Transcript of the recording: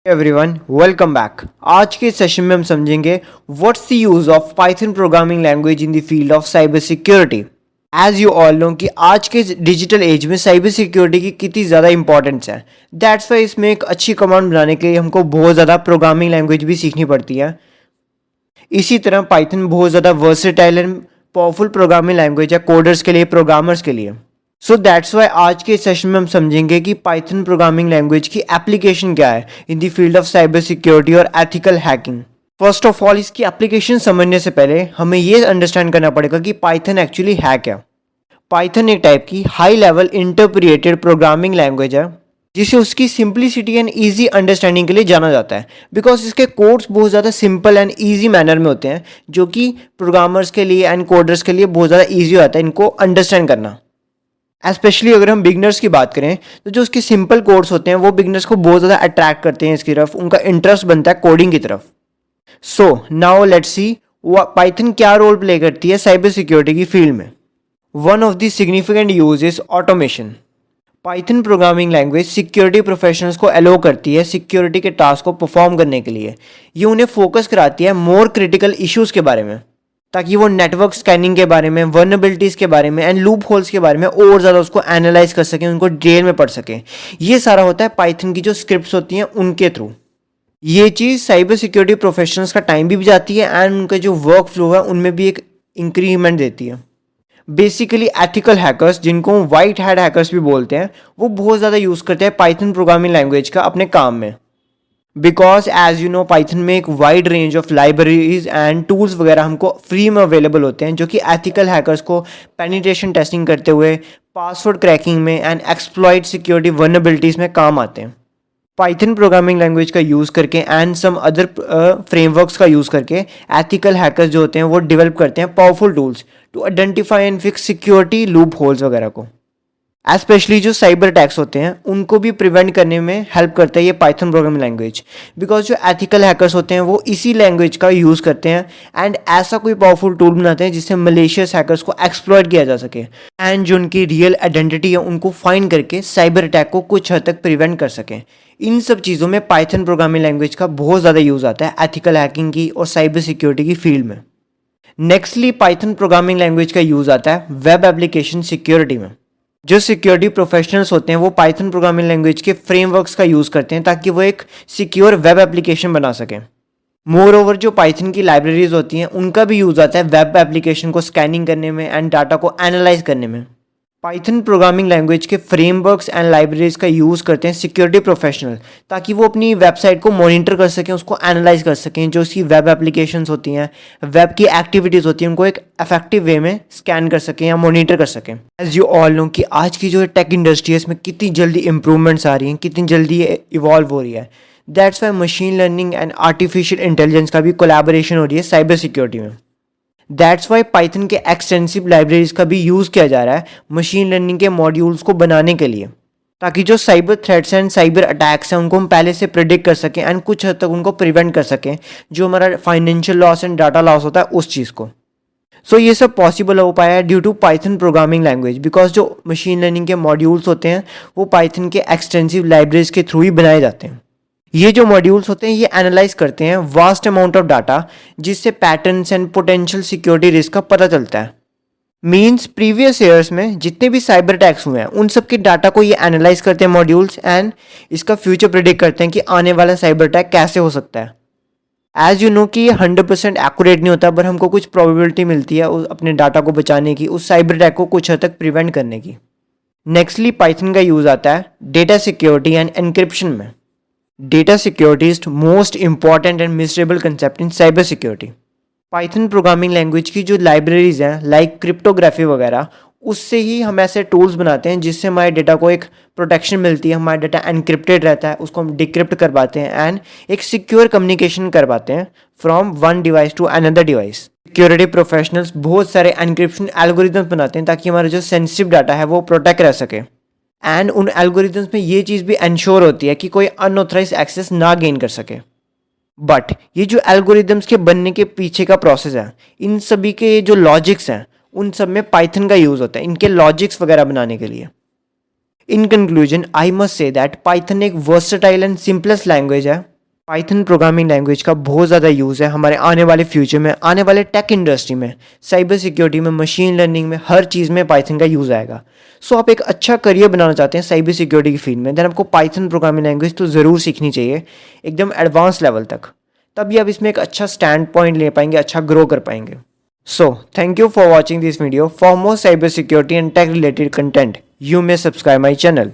Everyone welcome back. आज के session में हम समझेंगे what's the use of Python programming language in the field of cyber security. As you all know कि आज के डिजिटल एज में साइबर सिक्योरिटी की कितनी ज़्यादा इंपॉर्टेंस है। दैट्स वाई इसमें एक अच्छी कमांड बनाने के लिए हमको बहुत ज़्यादा प्रोग्रामिंग लैंग्वेज भी सीखनी पड़ती है। इसी तरह पाइथन बहुत ज़्यादा versatile and powerful programming language है कोडर्स के लिए, प्रोग्रामर्स के लिए। सो दैट्स वाई आज के सेशन में हम समझेंगे कि पाइथन प्रोग्रामिंग लैंग्वेज की एप्लीकेशन क्या है in the field of cyber security और ethical hacking. First of all, इसकी एप्लीकेशन समझने से पहले हमें ये अंडरस्टैंड करना पड़ेगा कि पाइथन एक्चुअली है क्या। पाइथन एक टाइप की हाई लेवल इंटरप्रिएटेड प्रोग्रामिंग लैंग्वेज है जिसे उसकी सिंप्लिसिटी एंड ईजी अंडरस्टैंडिंग के लिए जाना जाता है, बिकॉज इसके कोड्स बहुत ज़्यादा सिंपल एंड ईजी मैनर में होते हैं, जो कि प्रोग्रामर्स के लिए एंड कोडर्स के लिए बहुत ज़्यादा ईजी होता है इनको अंडरस्टैंड करना। एस्पेशली अगर हम बिगनर्स की बात करें तो जो उसके सिंपल कोड्स होते हैं वो बिगनर्स को बहुत ज़्यादा अट्रैक्ट करते हैं, इसकी तरफ उनका इंटरेस्ट बनता है कोडिंग की तरफ। So now let's see Python क्या रोल प्ले करती है साइबर सिक्योरिटी की फील्ड में। One of the significant use is automation. Python programming language security professionals को अलो करती है सिक्योरिटी के टास्क को परफॉर्म करने के लिए। ये उन्हें फोकस कराती है मोर क्रिटिकल इश्यूज़ के बारे में, ताकि वो नेटवर्क स्कैनिंग के बारे में, वर्नेबिलिटीज़ के बारे में एंड लूप होल्स के बारे में और ज़्यादा उसको एनालाइज कर सकें, उनको डिटेल में पढ़ सकें। ये सारा होता है पाइथन की जो स्क्रिप्ट्स होती हैं उनके थ्रू। ये चीज़ साइबर सिक्योरिटी प्रोफेशनल्स का टाइम भी बचाती है एंड उनका जो वर्क फ्लो है उनमें भी एक इंक्रीमेंट देती है। बेसिकली एथिकल हैकर्स, जिनको वाइट हैट हैकर्स भी बोलते हैं, वो बहुत ज़्यादा यूज़ करते हैं पाइथन प्रोग्रामिंग लैंग्वेज का अपने काम में, because as you know Python में एक wide range of libraries and tools वगैरह हमको फ्री में अवेलेबल होते हैं, जो कि एथिकल हैकर्स को पेनिट्रेशन टेस्टिंग करते हुए, पासवर्ड क्रैकिंग में एंड एक्सप्लॉइट सिक्योरिटी वर्नेबिलिटीज़ में काम आते हैं। पाइथन प्रोग्रामिंग लैंग्वेज का यूज़ करके एंड सम अदर फ्रेमवर्क्स का यूज़ करके एथिकल हैकर्स जो होते हैं वो डेवलप करते हैं powerful tools to identify and fix security loop holes वगैरह को। एस्पेशली जो साइबर अटैक्स होते हैं उनको भी प्रिवेंट करने में हेल्प करता है ये पाइथन प्रोग्रामिंग लैंग्वेज, बिकॉज जो एथिकल हैकर्स होते हैं वो इसी लैंग्वेज का यूज़ करते हैं एंड ऐसा कोई पावरफुल टूल बनाते हैं जिससे मलेशियस हैकर्स को एक्सप्लॉइट किया जा सके एंड जो उनकी रियल आइडेंटिटी है उनको फाइंड करके साइबर अटैक को कुछ हद तक प्रिवेंट कर सकें। इन सब चीज़ों में पाइथन प्रोग्रामिंग लैंग्वेज का बहुत ज़्यादा यूज़ आता है एथिकल हैकिंग की और साइबर सिक्योरिटी की फील्ड में। नेक्स्टली पाइथन प्रोग्रामिंग लैंग्वेज का यूज़ आता है वेब एप्लीकेशन सिक्योरिटी में। जो सिक्योरिटी प्रोफेशनल्स होते हैं वो पाइथन प्रोग्रामिंग लैंग्वेज के फ्रेमवर्क्स का यूज़ करते हैं ताकि वो एक सिक्योर वेब एप्लीकेशन बना सकें। मोर ओवर जो पाइथन की लाइब्रेरीज होती हैं उनका भी यूज़ आता है वेब एप्लीकेशन को स्कैनिंग करने में एंड डाटा को एनालाइज करने में। पाइथन प्रोग्रामिंग लैंग्वेज के फ्रेमवर्क्स एंड लाइब्रेरीज का यूज़ करते हैं सिक्योरिटी प्रोफेशनल, ताकि वो अपनी वेबसाइट को मॉनिटर कर सकें, उसको एनालाइज कर सकें, जो उसकी वेब एप्लीकेशंस होती हैं, वेब की एक्टिविटीज़ होती हैं, उनको एक इफेक्टिव वे में स्कैन कर सकें या मॉनिटर कर सकें। एज यू ऑल नो कि आज की जो टेक इंडस्ट्री है इसमें कितनी जल्दी इंप्रूवमेंट्स आ रही हैं, कितनी जल्दी इवॉल्व हो रही है। That's why machine learning and artificial intelligence का भी कोलैबोरेशन हो रही है साइबर सिक्योरिटी में। दैट्स वाई पाइथन के एक्सटेंसिव लाइब्रेरीज का भी यूज़ किया जा रहा है मशीन लर्निंग के मॉड्यूल्स को बनाने के लिए, ताकि जो cyber threats and cyber attacks हैं उनको हम पहले से प्रिडिक्ट कर सकें एंड कुछ हद तक उनको प्रिवेंट कर सकें, जो हमारा financial loss and data loss होता है उस चीज़ को। सो ये सब पॉसिबल हो पाया है due to Python programming language, because जो मशीन लर्निंग के मॉड्यूल्स होते हैं वो पाइथन के एक्सटेंसिव लाइब्रेरीज के थ्रू ही बनाए जाते हैं। ये जो मॉड्यूल्स होते हैं ये एनालाइज करते हैं वास्ट अमाउंट ऑफ डाटा, जिससे patterns and potential security risk का पता चलता है। मीन्स प्रीवियस ईयर्स में जितने भी साइबर अटैक्स हुए हैं उन सब के डाटा को ये एनालाइज करते हैं मॉड्यूल्स एंड इसका फ्यूचर प्रिडिक्ट करते हैं कि आने वाला साइबर अटैक कैसे हो सकता है। एज यू नो कि ये 100% एक्यूरेट नहीं होता, पर हमको कुछ प्रोबेबिलिटी मिलती है अपने डाटा को बचाने की, उस साइबर अटैक को कुछ हद तक प्रिवेंट करने की। नेक्स्टली पाइथन का यूज़ आता है डेटा सिक्योरिटी एंड एनक्रिप्शन में। Data security is most important and miserable concept in cyber security. Python programming language की जो लाइब्रेरीज हैं लाइक क्रिप्टोग्राफी वगैरह, उससे ही हम ऐसे टूल्स बनाते हैं जिससे हमारे डेटा को एक प्रोटेक्शन मिलती है, हमारा डेटा एनक्रिप्टेड रहता है, उसको हम डिक्रिप्ट कर पाते हैं एंड एक सिक्योर कम्युनिकेशन कर पाते हैं from one device to another device. Security professionals बहुत सारे एनक्रिप्शन एल्गोरिदम्स बनाते हैं ताकि हमारा जो सेंसिटिव डाटा है वो प्रोटेक्ट रह सके एंड उन एल्गोरिदम्स में ये चीज़ भी इंश्योर होती है कि कोई अनऑथराइज एक्सेस ना गेन कर सके। बट ये जो एल्गोरिदम्स के बनने के पीछे का प्रोसेस है, इन सभी के जो लॉजिक्स हैं उन सब में पाइथन का यूज़ होता है इनके लॉजिक्स वगैरह बनाने के लिए। In conclusion I must say that Python एक वर्सेटाइल एंड सिंपलेस्ट लैंग्वेज है पाइथन प्रोग्रामिंग लैंग्वेज का बहुत ज़्यादा यूज़ है हमारे आने वाले फ्यूचर में, आने वाले टेक इंडस्ट्री में, साइबर सिक्योरिटी में, मशीन लर्निंग में, हर चीज़ में पाइथन का यूज़ आएगा। सो आप एक अच्छा करियर बनाना चाहते हैं साइबर सिक्योरिटी की फील्ड में, देन आपको पाइथन प्रोग्रामिंग लैंग्वेज तो ज़रूर सीखनी चाहिए एकदम एडवांस लेवल तक, तभी आप इसमें एक अच्छा स्टैंड पॉइंट ले पाएंगे, अच्छा ग्रो कर पाएंगे। So thank you for watching this video. For more cyber security and tech related content you may subscribe my channel.